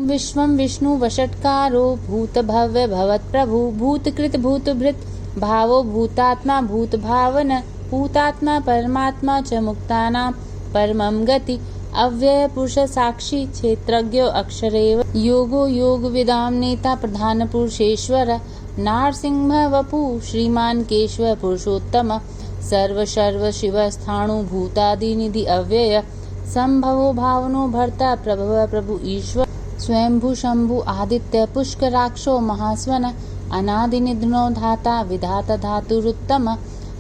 विश्वं विष्णु वषट्कारो भूतभव्य भवत्प्रभु भूतकृत भूतभृत भावो भूतात्मा भूतभावन भूतात्मा परमात्मा च मुक्तानां परमं गति अव्यय पुरुष साक्षी क्षेत्रज्ञो अक्षरेव योगो योगविदां नेता प्रधान पुरुषेश्वर नारसिंह वपु श्रीमान केशव पुरुषोत्तम सर्व सर्व शिव स्थाणु भूतादिनिधि अव्यय संभवो भावनो भर्ता प्रभव प्रभु ईश्वर स्वयंभू शंभु आदित्य पुष्कराक्षो महास्वन अनादिनिधनो धाता विधाता धातुरुत्तम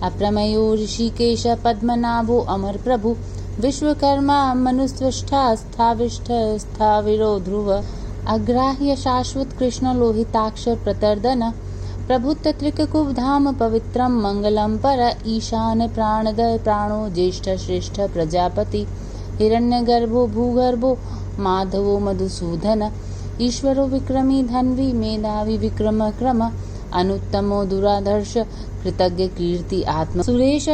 अप्रमेयो ऋषिकेश पद्मनाभो अमर प्रभु विश्वकर्मा मनुस्वष्टा स्थाविष्ठ स्थाविरो ध्रुव अग्राह्य शाश्वत कृष्ण लोहिताक्ष प्रतर्दन प्रभुत्व त्रिककुभ धाम पवित्रम मंगलम पर ईशान प्राणदय प्राणो ज्येष्ठ श्रेष्ठ प्रजापति हिरण्यगर्भो भूगर्भो माधवो मधुसूदन ईश्वरो विक्रमी धन्वी मेधावी विक्रम क्रम अनुत्तमो दुराधर्ष कृतज्ञ कीर्ति आत्म सुरेश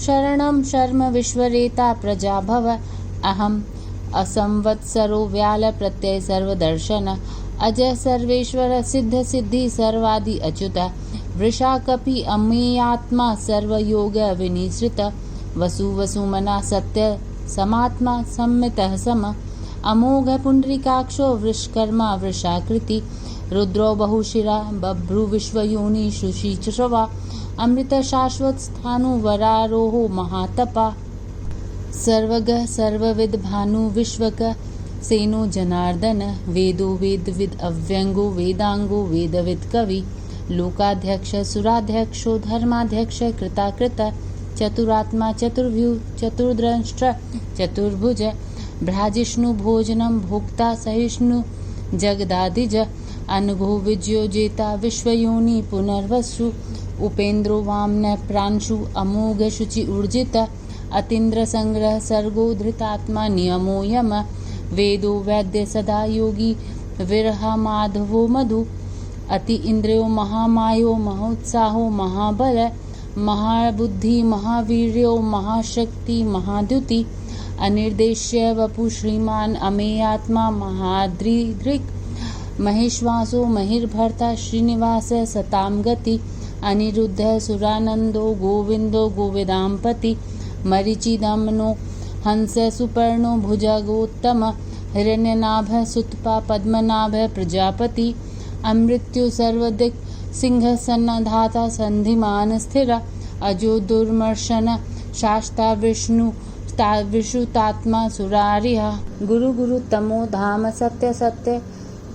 शरणं शर्म विश्वरेता प्रजाभव अहम असंवत्सरो व्याल प्रत्यय सर्वदर्शन अजय सर्वेश्वर सिद्ध सिद्धि सर्वादि अच्युत वृषा कपि अमेयात्मा सर्वयोग विनिश्रित वसु वसुमना सत्य समात्मा सम्मितः सम अमोघ पुंडरीकाक्षो वृषकर्मा वृषाकृति रुद्रो बहुशिरा बभ्रु विश्वयोनि शुचिश्रवा अमृत शाश्वत स्थानु वरारोहो महातपा सर्वगः सर्वविद भानु विश्वक सेनो जनार्दन वेदो वेदविद अव्यंगो वेदांगो वेदविद कवि लोकाध्यक्ष सुराध्यक्षो धर्माध्यक्ष कृताकृत चतुरात्मा चतुर्व्यू चतुर्द्रष्ट चतुर्भुज भ्राजिष्णु भोजनम भोक्ता सहिष्णु जगदादिज अनुभो विज्योजेता विश्वयोनि पुनर्वसु उपेन्द्रो वामन प्रांशु अमोघ शुचि ऊर्जित अतीन्द्र संग्रह सर्गो धृतात्मा नियमो यम वेदो वैद्य सदा योगी विरहा माधवो मधु अति इंद्रियो महामायो महोत्साहो महाबल महाबुद्धि महावीर्यो महाशक्ति महाद्युति अनिर्देश्य वपु श्रीमान अमेयात्मा महाद्रिदृक् महेश्वासो महिर्भर्ता श्रीनिवास सताम गति अनिरुद्ध सुरानंदो गोविंदो गोविदाम्पति मरीचिदमनो हंस सुपर्णो भुजगोत्तम हिरण्यनाभ सुतपा पद्मनाभ प्रजापति अमृत्यु सर्वदिक् सिंह सन्नधाता संधिमान स्थिर अजो दुर्मर्शन शास्ता विष्णु विषुतात्मा सुरारिहा गुरु गुरु तमो धाम सत्य सत्य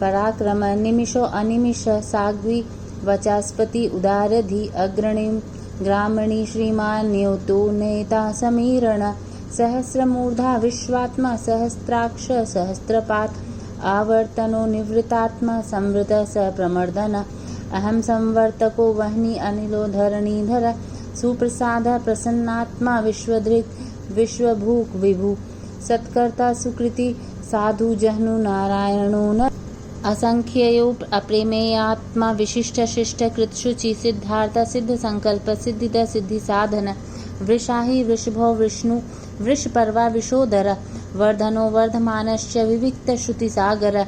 पराक्रम निमिषो अनिमिष साग्वी वचास्पति उदारधि अग्रणीं ग्रामणी श्रीमान नियुतो नेता समीरण सहस्रमूर्धा विश्वात्मा सहस्त्राक्ष सहस्त्रपात आवर्तनो निवृतात्मा संवृत स प्रमर्दन अहम संवर्तको वह्नि अनिलो धरणीधर सुप्रसाद प्रसन्नात्मा विश्वधृक् विश्वभूक विभु सत्कर्ता सुकृति साधु जहनु नारायणो न असंख्ययो अप्रेमेयात्मा विशिष्ट शिष्ट कृतशुचि सिद्धार्थ सिद्ध संकल्प सिद्धिद सिद्धि साधन वृषाहि वृषभो विष्णु वृषपर्वा विशोदर वर्धनो वर्धमानश्च विविक्त श्रुति सागर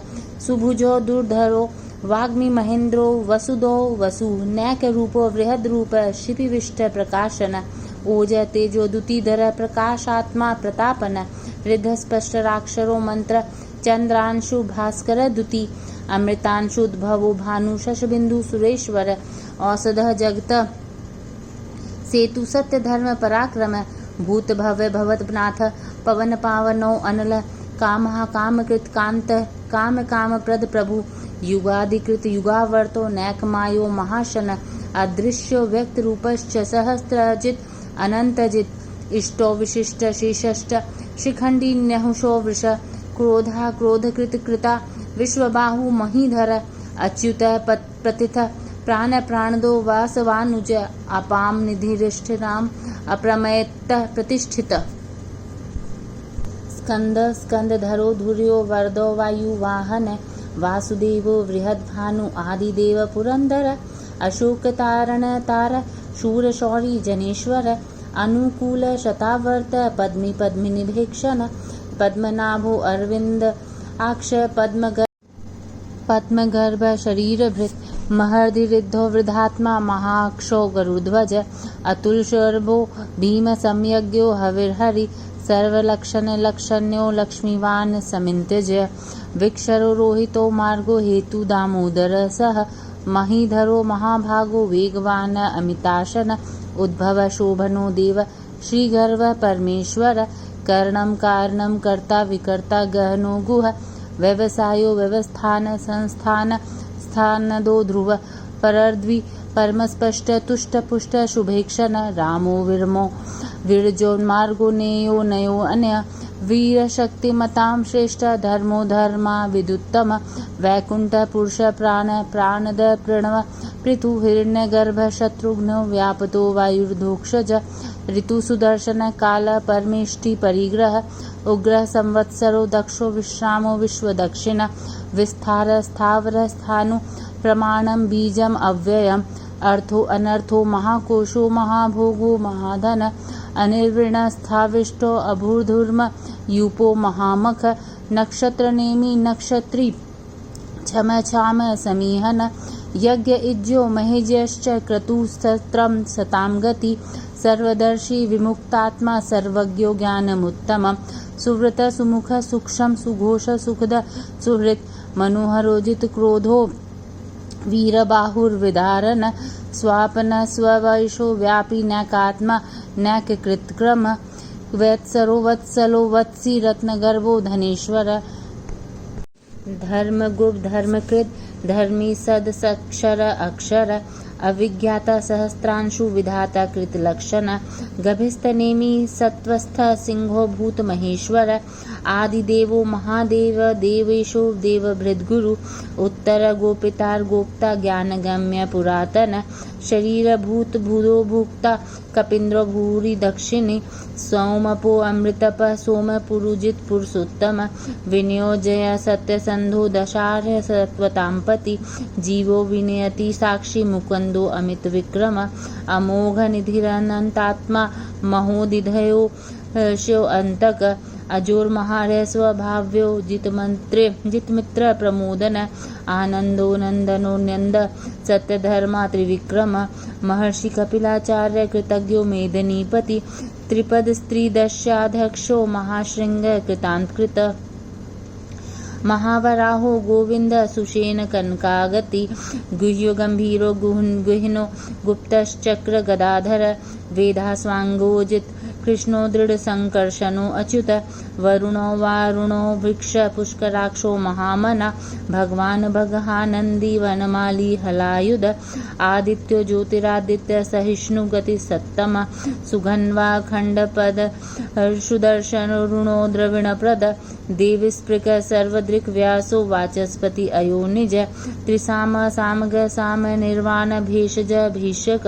सुभुजो दुर्धरो वाग्मी महेन्द्रो वसुदो वसु नैक रूपो बृहद रूप शिपिविष्ट प्रकाशन ओज तेजो दुतिधर प्रकाशात्मा प्रतापन रिद्ध स्पष्टराक्षरो मंत्र चंद्रांशु भास्कर दुति अमृतांशुद्भवो भानु शशबिंदु सुरेश्वर औषधः जगत सेतु सत्य धर्म पराक्रम भूत भव्य भवतनाथ पवन पावनो अनल कामः कामकृत कांत काम काम प्रद प्रभु युगाधिकृत युगावर्तो नैकमायो महाशन अदृश्यो व्यक्त रूपश्च सहस्रजित अनंतजित इष्टो विशिष्ट शेषष्ट शिखंडी न्यहुषो वृष क्रोधा क्रोधकृत कृता विश्वबाहु महीधर अच्युत प्रतिथ प्राण प्राणदो वासवानुज अपाम निधिरिष्ठिराम अप्रमेयत प्रतिष्ठित स्कंद स्कंदधरो धुर्यो वरदो वायु वाहन वासुदेवो बृहद्भानु आदिदेव पुरंदर अशोक तारण तार शूर शौरी जनेश्वर अनुकूल शतावर्त पद्मी पद्मिनी भेक्षण पद्मनाभो अरविंद अक्ष पद्मग पद्मगर्भ शरीरभृत् महर्दिरिद्धो वृद्धात्मा महाक्षो गरुध्वज अतुलशर्भो भीमसंयज्ञो हविर्हरि सर्वलक्षणलक्षण्यो लक्ष्मीवान् समिन्त्यज विक्षरो रोहितो मार्गो हेतु दामोदर सह महीधरो महाभागो वेगवान् अमिताशन उद्भव शोभनो देव श्रीगर्भ परमेश्वर कर्णं कारणं कर्ता विकर्ता गहनो गुह व्यवसायो व्यवस्थान संस्थान स्थानदो ध्रुव परर्द्वि परमस्पष्ट तुष्ट पुष्ट शुभेक्षण रामो विरमो विरजोन्मार्गो नेयो नयो अन्य वीर शक्तिमतां श्रेष्ठ धर्मो धर्मा विदुत्तम वैकुंठ पुरुष प्राण प्राणद प्रणव पृथु हिरण्यगर्भ शत्रुघ्न व्यापतो वायुर्धोक्षज ऋतु सुदर्शन काल परमेष्टि परिग्रह उग्र संवत्सरो दक्षो विश्रामो विश्वदक्षिण विस्तार स्थावर स्थानु प्रमाणं बीजम अव्ययम् अर्थो अनर्थो महाकोशो महाभोगो महाधन अनिर्वृण स्थाविष्टो अभूर्धूर्म यूपो महामख नक्षत्रनेमि नक्षत्री छम छाम समीहन यज्ञ इज्यो महेज्यश्च क्रतुस्तत्रं सतां गति सर्वदर्शी विमुक्तात्मा सर्वज्ञो ज्ञानमुत्तमं सुव्रत सुमुख सूक्ष्म सुघोष सुखद सुहृत् मनोहरोजित क्रोधो वीरबाहुर्विदारन स्वापन स्ववैशो व्यापी नैकात्मा नैककृतक्रम वत्सरो वत्सलो वत्सी रत्नगर्भो धनेश्वर धर्मगुप्त धर्मकृत धर्मी सद सक्षर अक्षर अविज्ञाता सहस्त्रांशु विधाता कृत लक्षण गभिस्तनेमि सत्वस्थ सिंहो भूत महेश्वर आदिदेवो महादेव देवेशो देवभृद्गुरु उत्तर गोपितार गोप्ता ज्ञानगम्य पुरातन शरीर भूत भूदो भुक्ता कपिन्द्रो भूरि दक्षिणी सौमपो अमृतप सोम पुरुजित पुरुषोत्तम विनियोजय सत्यसंधो दशार्य सत्वतांपति जीवो विनयति साक्षी मुकुंदो अमित विक्रम अमोघ निधिरनंतात्मा महोदिधयो शिव अंतक अजोर महारय स्वभाव्यो जितमित्र प्रमोदन आनंदो नंदनो नंद सत्यधर्मा त्रिविक्रम महर्षि कपिलाचार्य कृतज्ञो मेदिनीपति त्रिपद स्त्री दस्याध्यक्षो महाशृंग कृतांतकृत महावराहो गोविंद सुषेण कनकागति गुह्यो गंभीरो गुहिनो गुप्तश्चक्र गदाधर वेदास्वांगोजित कृष्णो दृढ़ संकर्षणो अच्युत वरुणो वारुणो वृक्ष पुष्कराक्षो महामना भगवान भगहानंदी वनमाली हलायुध आदित्यो ज्योतिरादित्य सहिष्णु गति सत्तम सुघन्वा खंडपद सुदर्शन ऋणो द्रविण प्रद देविस्पृक सर्वदृक् व्यासो वाचस्पति अयो निज त्रिसाम सामग साम निर्वाण भेषज भीषक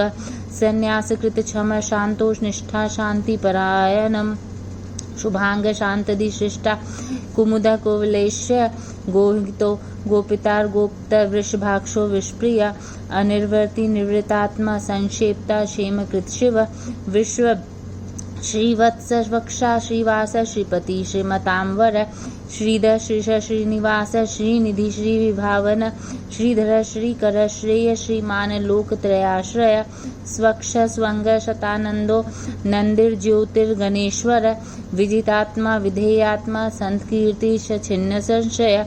संन्यासकृत क्षम शांतोष निष्ठा शांति परायणम शुभांग शांतदि शिष्टा कुमुद कुवलेश्य गोहितो गोपितार गोप्त वृषभाक्षो विष्प्रिया अनिर्वर्ति निवृतात्मा संक्षेप्ता क्षेमकृत शिव विश्व श्रीवत्स वक्षा श्रीवास श्रीपति श्रीमतांवर श्रीधर श्रीश श्रीनिवास श्रीनिधि श्रीविभावन श्रीधर श्रीकर श्रेय श्रीमान लोकत्रयाश्रय स्वक्ष स्वंग शतानंदो नंदिर ज्योतिर्गणेश्वर विजितात्मा विधेयात्मा संतकीर्ति छिन्न संशय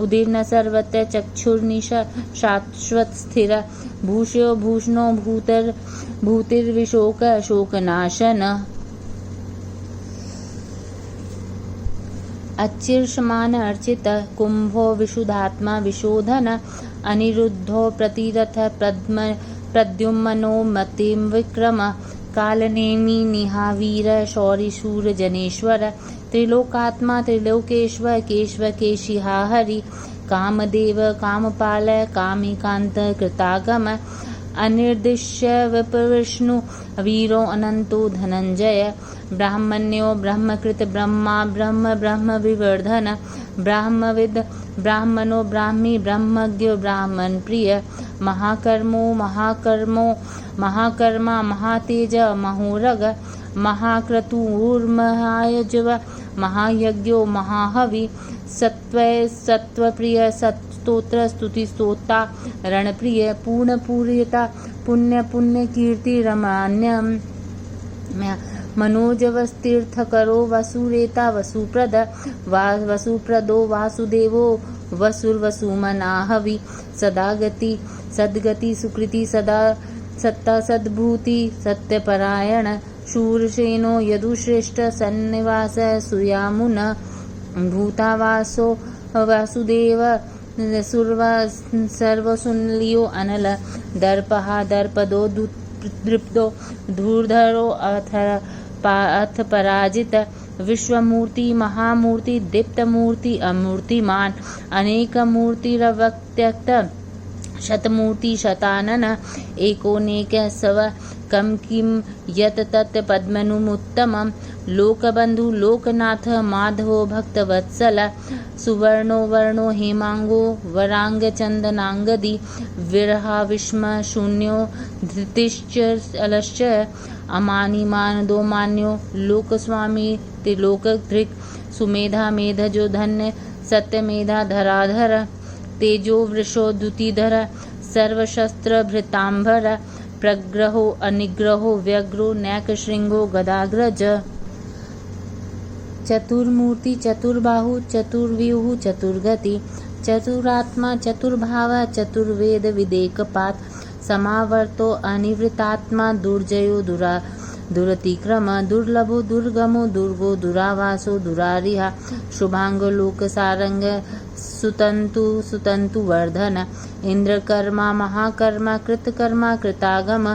उदीर्ण सर्वत्र चक्षुर्निश शाश्वत स्थिर भूष्यो भूषणो भूतिर्विशोक शोकनाशन अचिर्षमान अर्चित कुंभो विशुद्धात्मा विशोधन अनिरुद्धो प्रतिरथ प्रद्युम्नो मतिं विक्रम कालनेमि निहावीर शौरि शूर जनेश्वर त्रिलोकात्मा त्रिलोकेश्वर केशव केशिहा हरि कामदेव कामपाल कामिकांत कृतागम अनिर्दिश्य विप्रविष्णु वीरो अनंतो धनंजय ब्राह्मण्यो ब्रह्मकृत ब्रह्मा ब्रह्म ब्रह्म विवर्धन ब्राह्मविद ब्राह्मणो ब्राह्मी ब्रह्मज्ञो ब्राह्मण प्रिय महाकर्मा महातेज महोरग महाक्रतुर्महायजव महायज्ञो महाहवि सत्वप्रिय स्तोत्र स्तुति स्तोता रणप्रिय पूर्णपूर्यता पुण्य कीर्ति रमान्य मनोजवस्तीर्थकरो वसुरेता वसुप्रदो वासुदेवो वसुर्वसुमनाहवि सद्गति सुकृति सत्ता सद्भूति सत्यपरायण शूरसेनो यदुश्रेष्ठ सन्निवास सुयामुन भूतावासो वासुदेव सर्वसुनलियो अनल दर्पदो दृप्तो धूर्धरो अथ पराजित विश्वमूर्ति महामूर्ति दीप्तमूर्ति अमूर्तिमान अनेकमूर्तिरव्यक्त शतमूर्ति शतानन एकोनेक सव कम किम यत तत् पद्मनुमुत्तमं लोकबंधु लोकनाथ माधवो भक्तवत्सल सुवर्णो वर्णो हेमांगो वरांग चंदनांगदी विरहा विस्म शून्यो धृतिश्च अलश्च अमानिमान दो मान्यो लोकस्वामी त्रिलोकधृक् सुमेधा मेधजो धन्य सत्यमेधा धराधर तेजो वृषो द्युतिधर सर्वशस्त्र भृतांबर प्रग्रहो अनिग्रहो व्यग्रो नैकशृंगो गदाग्रज चतुर्मूर्ति चतुर्बाहु चतुर्व्यूह चतुर्गति चतुरात्मा चतुर्भाव चतुर्वेद विदेकपात समावर्तो अनिवृतात्मा दुर्जयो दुरतिक्रम दुर्लभो दुर्गमो दुर्गो दुरावासो दुरारिहा शुभांगो लोकसारंग सुतंतु वर्धन इंद्रकर्मा महाकर्मा कृतकर्मा कृतागम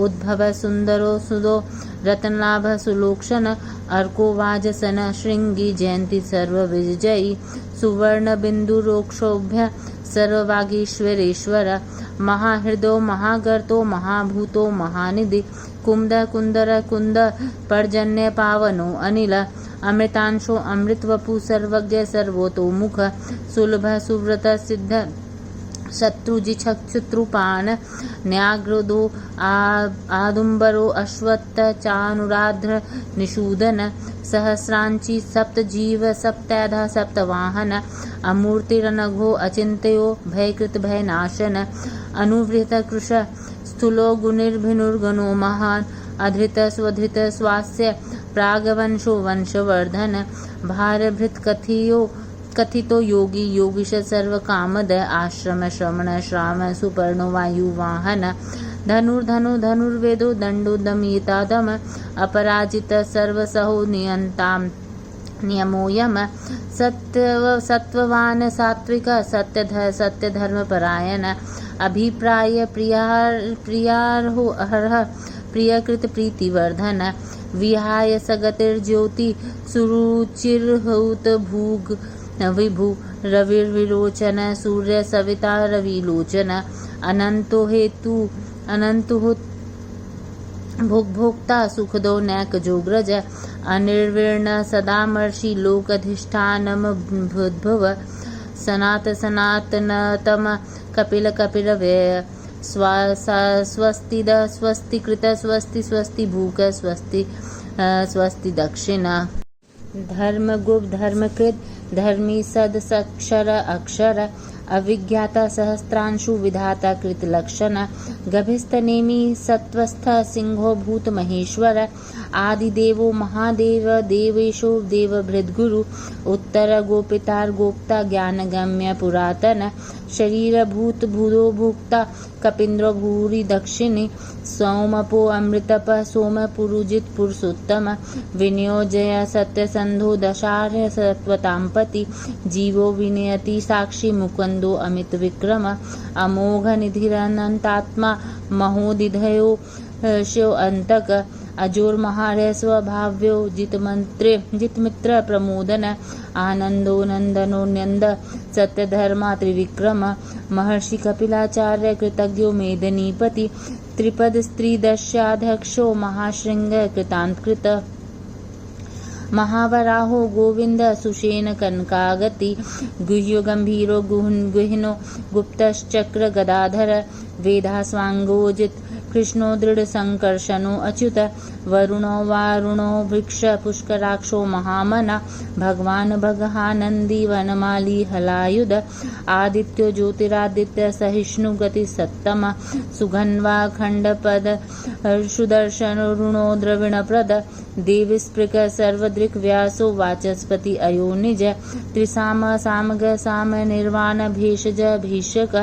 उद्भव सुंदरो सुदो रत्नलाभ सुलोक्षण अर्को वाजसन श्रृंगी जयंती सर्वविजयी सुवर्ण बिंदु रोक्षोभ्य सर्ववागीश्वरेश्वर महाहृदो महागर्तो महाभूतो महानिधि कुंद कुंदर कुंद पर्जन्य पावनो अनिल अमृतांशो अमृतवपु सर्वज्ञ सर्वतोमुख सुलभ सुव्रत सिद्ध शत्रुजिक्षुत्रुपान न्याग्रोदो आदुम्बरो अश्वत्थ चानुराध्र निषूदन सहस्रांची सप्तजीव सप्तधा सप्तवाहन अमूर्तिरनघो अचिंत्यो भयकृत भयनाशन अनुवृत कृश स्थूलो गुणिर्भिनुर्गणो महान अधृत स्वधृत स्वास्य प्रागवंशो वंशवर्धन भारभृत कथितो योगी योगीश सर्व कामद आश्रम श्रमण श्राम सुपर्णो वायुवाहन धनुर्वेदो दंडो दमयितादम अपराजित सर्वसहो नियंताम नियमोयम सत्ववान सात्विक सत्यधर्मपरायण अभिप्राय प्रियार्हो अहरः प्रियकृत प्रीतिवर्धन विहाय सगतिर्ज्योति सुरुचिर्हूत भूग विभु रविर्विरोचन सूर्य सविता रविलोचन अनंतो हेतु भोक्ता सुखदो नैक जोग्रज अनिर्वीर्ण सदामर्षि लोकधिष्ठानमभुद्भव सनातनतम कपिल व्यय स्वस्तिद स्वस्तिकृत स्वस्ति भूक स्वस्ति दक्षिण धर्मगुप्त धर्मकृत धर्मी सद सक्षर अक्षर अविज्ञाता सहस्त्रांशु विधाता कृत लक्षण गभिस्तनेमी सत्वस्थ सिंहो भूत महेश्वर आदिदेवो महादेव देवेशो देवभृद्गुरु उत्तर गोपितार गोप्ता ज्ञानगम्य पुरातन शरीर भूत भूदो भुक्ता कपिन्द्रो भूरि दक्षिणी सौमपो अमृतप सोम पुरुजित पुरुषोत्तम विनियोजय सत्यसंधो दशार्य सत्वतांपति जीवो विनयति साक्षी मुकुंदो अमित विक्रम अमोघ निधिरनंतात्मा महोदिधयो शिव अंतक अजोर महारय स्वभाव्यो जितमित्र प्रमोदन आनंदो नंदनो नंद सत्यधर्मा त्रिविक्रम महर्षि कपिलाचार्य कृतज्ञो मेदिनीपति त्रिपद स्त्री दस्याध्यक्षो महाशृंग कृतांतकृत महावराहो गोविंद सुषेण कनकागति गुह्यो गंभीरो गुहिनो गुप्तश्चक्र गदाधर वेदास्वांगोजित कृष्णो दृढ़ संकर्षणो अच्युत वरुणो वारुणो वृक्ष पुष्कराक्षो महामना भगवान भगहानंदी वनमाली हलायुध आदित्यो ज्योतिरादित्य सहिष्णु गति सत्तम सुघन्वा खंडपद सुदर्शन ऋणो द्रविण प्रद देविस्पृक सर्वदृक् व्यासो वाचस्पति अयोनिज त्रिसाम सामग साम निर्वाण भेषज भीषक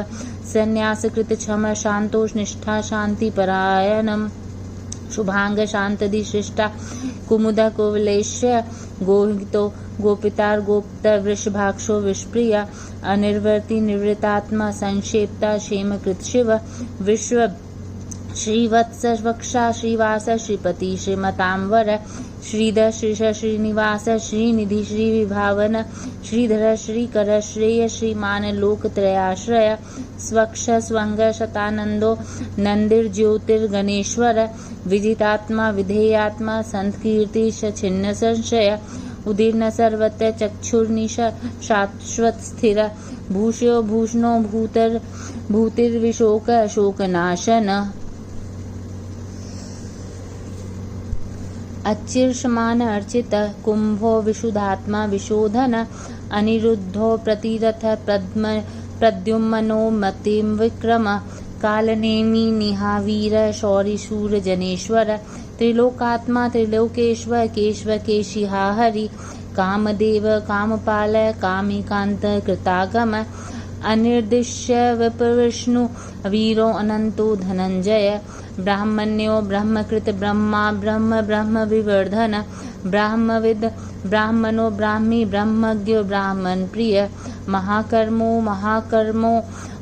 संन्यास कृत क्षम शांतोष निष्ठा शांति परायणम शुभांग शांतदि शिष्टा कुमुद कुवलेश्य गोहितो गोपितार गोप्त वृषभाक्षो विष्प्रिया अनिर्वर्ति निवृत्तात्मा संक्षेप्ता क्षेमकृत शिव विश्व श्रीवत्स वक्षा श्रीवास श्रीपति श्रीमतांवर श्रीधर श्रीश श्रीनिवास श्रीनिधि श्री विभावन श्रीधर श्रीकर श्रेय श्रीमान लोकत्रयाश्रय स्वक्ष स्वंग शतानंदो नंदिर ज्योतिर्गणेश्वर विदितात्मा विधेयात्मा संत कीर्ति छिन्न संशय उदीर्ण सर्वत्र चक्षुर्निश शाश्वत स्थिर भूष्यो भूषणो भूतर भूतिर्विशोक शोकनाशन अचिर्षमान अर्चित कुंभो विशुद्धात्मा विशोधन अनिरुद्धो प्रतिरथ प्रद्युम्नो मतिं विक्रम कालनेमी निहावीर शौरी शूर जनेश्वर त्रिलोकात्मा त्रिलोकेश्वर केशव केशिहा हरि कामदेव कामपाल कामिकांत कृतागम अनिर्दिश्य विप्रविष्णु वीरो अनंतो धनंजय ब्राह्मण्यो ब्रह्मकृत ब्रह्मा ब्रह्म ब्रह्म विवर्धन ब्राह्मविद ब्राह्मणो ब्राह्मी ब्रह्मज्ञो ब्राह्मण प्रिय महाकर्मो महाकर्मो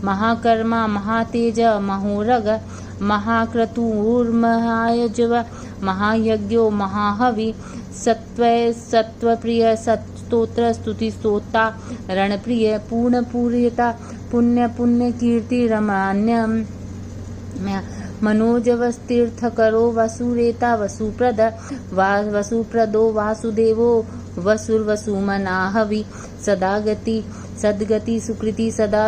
महाकर्मा महातेज महोरग महाक्रतुर्महायजव महायज्ञो महाहवि सत्वय सत्वप्रिय सत्स्तोत्र स्तुति स्तोता रणप्रिय पूर्णपूर्यता पुण्य पुण्य कीर्ति रमान्यम मनोजवस्तीर्थकरो वसुरेता वसुप्रद वसुप्रदो वासुदेवो वसुर्वसुमनाहवि सदागति सद्गति सुकृति सदा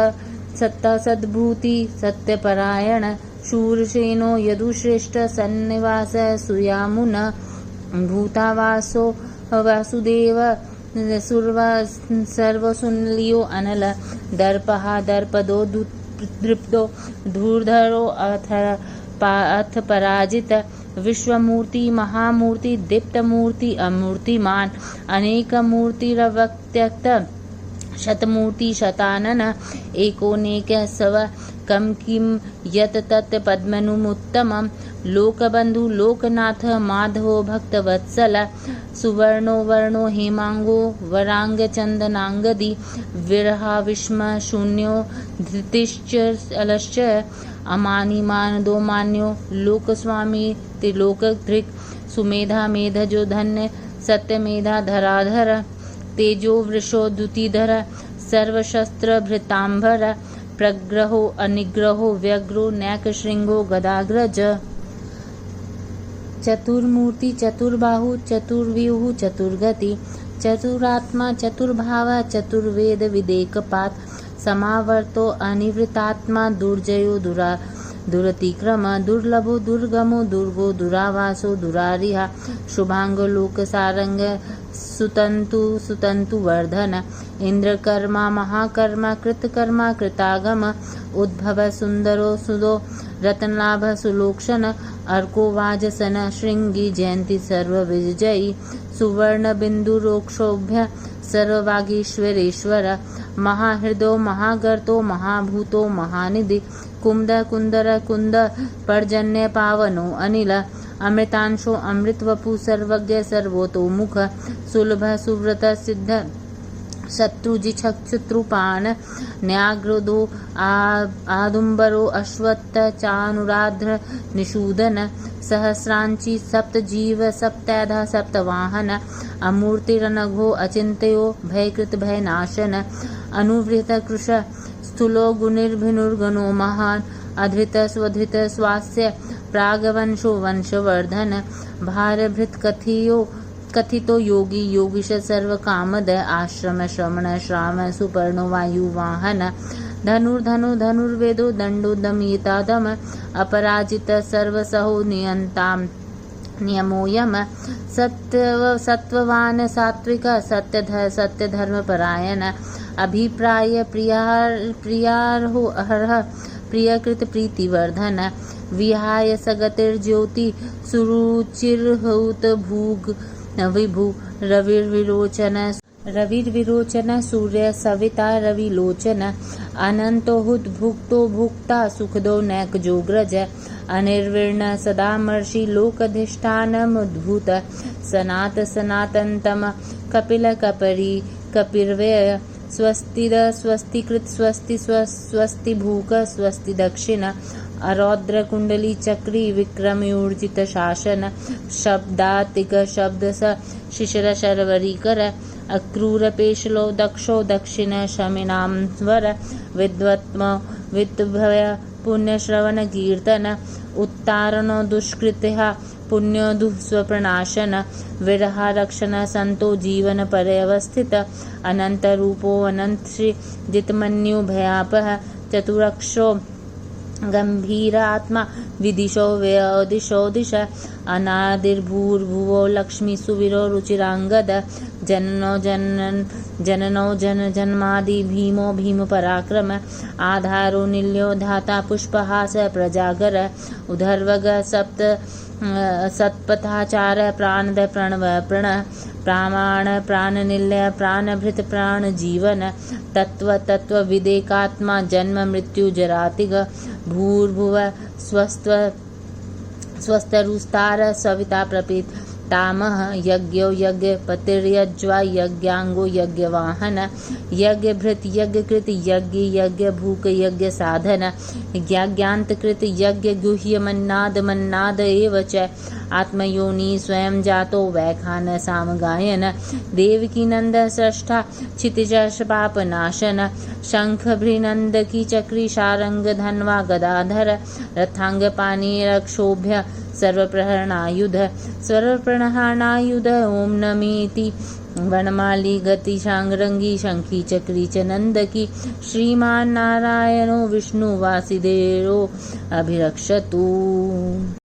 सत्ता सद्भूति सत्यपरायण शूरसेनो यदुश्रेष्ठ सन्निवास सुयामुन भूतावासो वासुदेव सुर्वा सर्वसुनलियो अनल दर्पहा दर्पदो दृप्तो धूर्धरो अथ पराजित विश्वमूर्ति महामूर्ति दीप्तमूर्ति अमूर्तिमान अनेक मूर्तिरवत्यक्त शतमूर्ति शतानन एकोनेक सव कम किम यत तत् पद्मनुमुत्तमं लोकबंधु लोकनाथ माधवो भक्तवत्सल सुवर्णो वर्णो हेमांगो वरांग चंदनांगदी विरहा विस्म शून्यो धृतिश्च अलश्च अमानिमान दो मान्यो लोकस्वामी त्रिलोकधृक् सुमेधा मेधजो धन्य सत्यमेधा धराधर तेजो वृषो द्युतिधर सर्वशस्त्र भृतांबर प्रग्रहो अनिग्रहो व्यग्रो नैकशृंगो गदाग्रज चतुर्मूर्ति चतुर्बाहु चतुर्व्यूह चतुर्गति चतुरात्मा चतुर्भाव चतुर्वेद विदेकपात समावर्तो अनिवृतात्मा दुर्जयो दुरतिक्रम दुर्लभो दुर्गमो दुर्गो दुरावासो दुरारिहा शुभांगो लोकसारंग सुतंतु वर्धन इंद्रकर्मा महाकर्मा कृतकर्मा कृतागम उद्भव सुंदरो सुदो रत्नलाभ सुलोक्षण अर्को वाजसन श्रृंगी जयंती सर्वविजयी सुवर्ण बिंदु रोक्षोभ्य सर्ववागीश्वरेश्वर महाहृदो महागर्तो महाभूतो महानिधि कुंद कुंदर कुंद पर्जन्य पावनो अनिल अमृतांशो अमृतवपु सर्वज्ञ सर्वतोमुख सुलभ सुव्रत सिद्ध शत्रुजिक्षुत्रुपान न्याग्रोदो आदुम्बरो अश्वत्थ चानुराध्र निषूदन सहस्रांची सप्तजीव सप्तैधा सप्तवाहन अमूर्तिरनघो अचिंत्यो भयकृत भयनाशन अनुवृत कृश स्थूलो गुणिर्भिनुर्गणो महान अधृत स्वधृत स्वास्य प्रागवंशो वंशवर्धन भारभृत कथितो योगी योगीश सर्व कामद आश्रम श्रमण श्राम सुपर्णो वायुवाहन धनुर्धनु धनुर्वेदो दण्डोदमयितादम अपराजित सर्वसहो नियन्ताम् नियमोऽयम् सत्त्ववान् सात्विक सत्यधर्मपरायण अभिप्राय प्रियार्हो अर्ह प्रियकृत प्रीतिवर्धन विहाय सगतिर्ज्योति सुरुचिर्हूत भूग विभु रविर्विरोचन सूर्य सविता रविलोचन अनंतो हुतभुक्तो भुक्ता सुखदो नैकजोग्रज अनिर्विर्ण सदामर्षि लोकधिष्ठानमुद्भूत सनातनतम कपिल कपरी कपिर्व्यय स्वस्तिद स्वस्तिकृत स्वस्ति भूक स्वस्ति दक्षिण अरौद्र कुंडली चक्री विक्रमयूर्जित शासन शब्दातिक शब्द स शिशिर शर्वरीकर अक्रूर पेशलो दक्षो दक्षिण शमिनां स्वर विद्भय पुण्यश्रवण कीर्तन उत्तारणो दुष्कृत्या पुण्यो दुःस्वप्रणाशन विरहा रक्षण संतो जीवन पर्यवस्थित अनंत रूपो अनंत श्री जितमन्यु भयापह चतुरक्षो गंभीर आत्मा विदिशो व्यदिशो दिश अनादिर्भूर्भुवो लक्ष्मी सुवीरो रुचिरांगद जननो जन्मादि भीमो भीम पराक्रम आधारो निल्यो धाता पुष्पहास प्रजागर उधर्वग सत्पथाचार प्राणद प्रणव प्रण प्रामाण प्राणनिलय प्राणभृत प्राण जीवन तत्व विदेकात्मा जन्म मृत्यु जरातिग भूर्भुव स्वस्तरुस्तार सविता प्रपीत तामह यज्ञो यज्ञ पतिर्यज्वा यज्ञांगो यज्ञवाहन यज्ञ भृत यज्ञ कृत यज्ञ यज्ञ भूक यज्ञ साधन यज्ञांत कृत यज्ञ गुह्य मन्नाद एव च आत्मयोनि स्वयं जातो वैखान साम गायन देवकी नंद सृष्टा क्षितिज पापनाशन शंख भृनंद की चक्री शारंग धन्वा गदाधर रथांग पानी रक्षोभ्य सर्वप्रहरणायुध ओम नमीति वनमाली गति शांगरंगी शंखी चक्री च नंदकी श्रीमान नारायणो विष्णु वासिदेवो अभिरक्षतु।